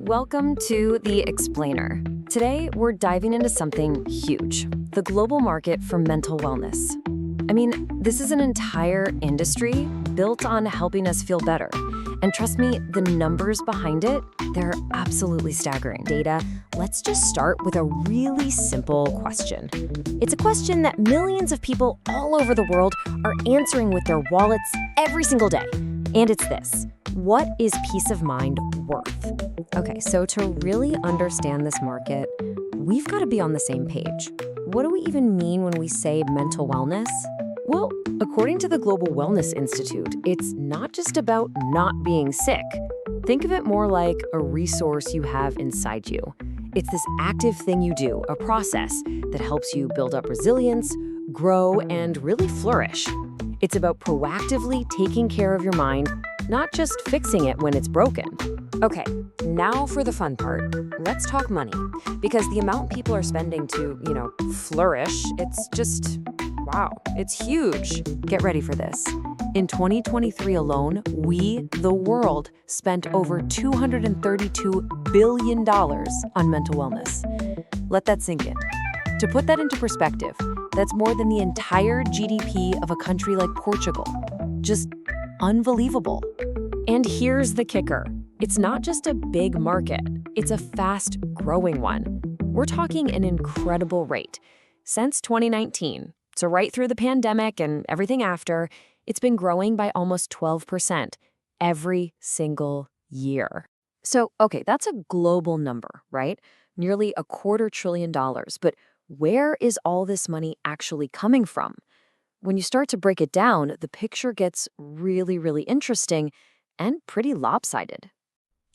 Welcome to The Explainer. Today, we're diving into something huge, the global market for mental wellness. I mean, this is an entire industry built on helping us feel better. And trust me, the numbers behind it, they're absolutely staggering. Data, let's just start with a really simple question. It's a question that millions of people all over the world are answering with their wallets every single day. And it's this: what is peace of mind worth? Okay, so to really understand this market, we've got to be on the same page. What do we even mean when we say mental wellness? Well, according to the Global Wellness Institute, it's not just about not being sick. Think of it more like a resource you have inside you. It's this active thing you do, a process that helps you build up resilience, grow, and really flourish. It's about proactively taking care of your mind, not just fixing it when it's broken. Okay, now for the fun part. Let's talk money. Because the amount people are spending to, flourish, it's just, wow, it's huge. Get ready for this. In 2023 alone, we, the world, spent over $232 billion on mental wellness. Let that sink in. To put that into perspective, that's more than the entire GDP of a country like Portugal. Just unbelievable. And here's the kicker. It's not just a big market, it's a fast-growing one. We're talking an incredible rate. Since 2019, so right through the pandemic and everything after, it's been growing by almost 12% every single year. So, okay, that's a global number, right? Nearly $250 billion. But where is all this money actually coming from? When you start to break it down, the picture gets really, really interesting and pretty lopsided.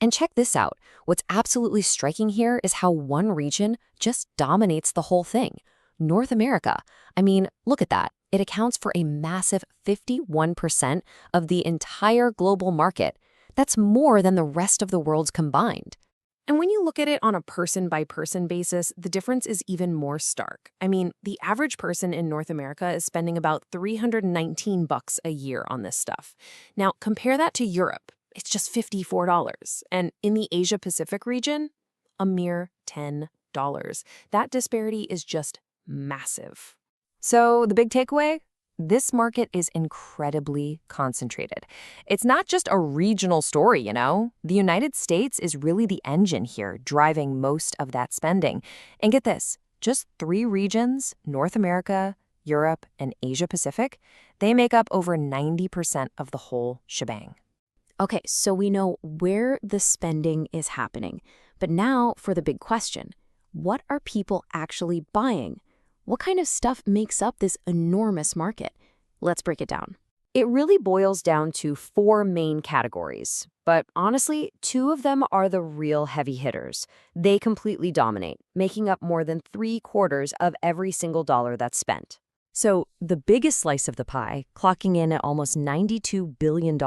And check this out. What's absolutely striking here is how one region just dominates the whole thing. North America. I mean, look at that. It accounts for a massive 51% of the entire global market. That's more than the rest of the world's combined. And when you look at it on a person-by-person basis, the difference is even more stark. I mean, the average person in North America is spending about $319 a year on this stuff. Now, compare that to Europe. It's just $54. And in the Asia-Pacific region, a mere $10. That disparity is just massive. So the big takeaway? This market is incredibly concentrated. It's not just a regional story, The United States is really the engine here, driving most of that spending. And get this, just 3 regions, North America, Europe, and Asia Pacific, they make up over 90% of the whole shebang. Okay, so we know where the spending is happening. But now for the big question. What are people actually buying? What kind of stuff makes up this enormous market? Let's break it down. It really boils down to 4 main categories. But honestly, 2 of them are the real heavy hitters. They completely dominate, making up more than 3/4 of every single dollar that's spent. So the biggest slice of the pie, clocking in at almost $92 billion,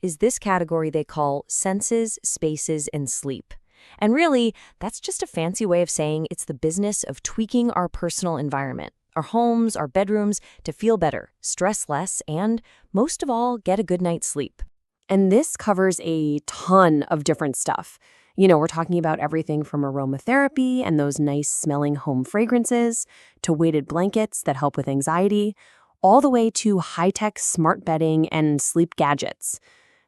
is this category they call senses, spaces, and sleep. And really, that's just a fancy way of saying it's the business of tweaking our personal environment, our homes, our bedrooms, to feel better, stress less, and, most of all, get a good night's sleep. And this covers a ton of different stuff. We're talking about everything from aromatherapy and those nice smelling home fragrances, to weighted blankets that help with anxiety, all the way to high-tech smart bedding and sleep gadgets.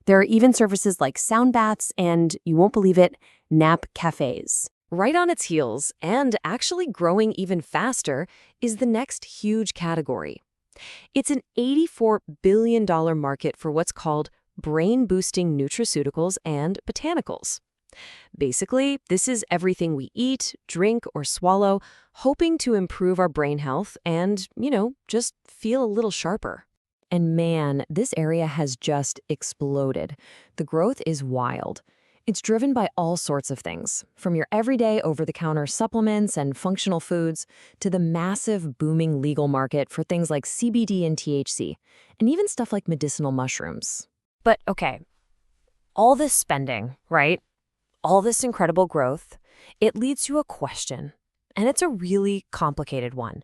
There are even services like sound baths and, you won't believe it, nap cafes. Right on its heels, and actually growing even faster, is the next huge category. It's an $84 billion market for what's called brain-boosting nutraceuticals and botanicals. Basically, this is everything we eat, drink, or swallow, hoping to improve our brain health and, just feel a little sharper. And man, this area has just exploded. The growth is wild. It's driven by all sorts of things, from your everyday over-the-counter supplements and functional foods to the massive booming legal market for things like CBD and THC, and even stuff like medicinal mushrooms. But okay, all this spending, right? All this incredible growth, it leads to a question. And it's a really complicated one,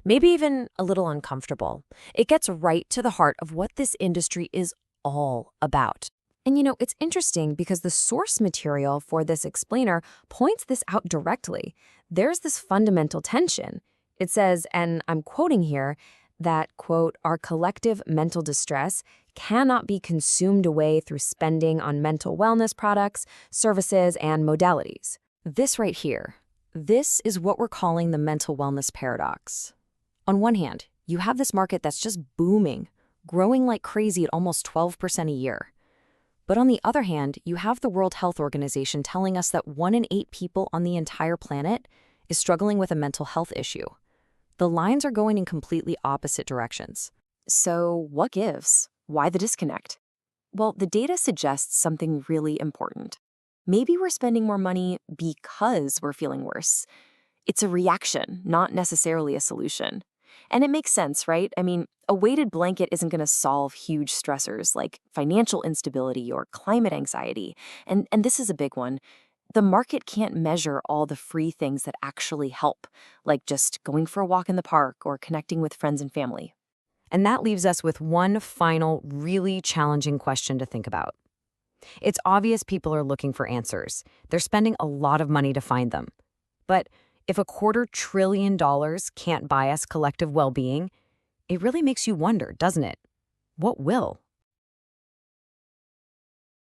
maybe even a little uncomfortable. It gets right to the heart of what this industry is all about. And it's interesting because the source material for this explainer points this out directly. There's this fundamental tension. It says, and I'm quoting here, that, quote, our collective mental distress cannot be consumed away through spending on mental wellness products, services, and modalities. This right here, this is what we're calling the mental wellness paradox. On one hand, you have this market that's just booming, growing like crazy at almost 12% a year. But on the other hand, you have the World Health Organization telling us that 1 in 8 people on the entire planet is struggling with a mental health issue. The lines are going in completely opposite directions. So what gives? Why the disconnect? Well, the data suggests something really important. Maybe we're spending more money because we're feeling worse. It's a reaction, not necessarily a solution. And it makes sense, right? I mean, a weighted blanket isn't going to solve huge stressors like financial instability or climate anxiety. And this is a big one. The market can't measure all the free things that actually help, like just going for a walk in the park or connecting with friends and family. And that leaves us with one final, really challenging question to think about. It's obvious people are looking for answers. They're spending a lot of money to find them. But if $250 billion can't buy us collective well-being, it really makes you wonder, doesn't it? What will?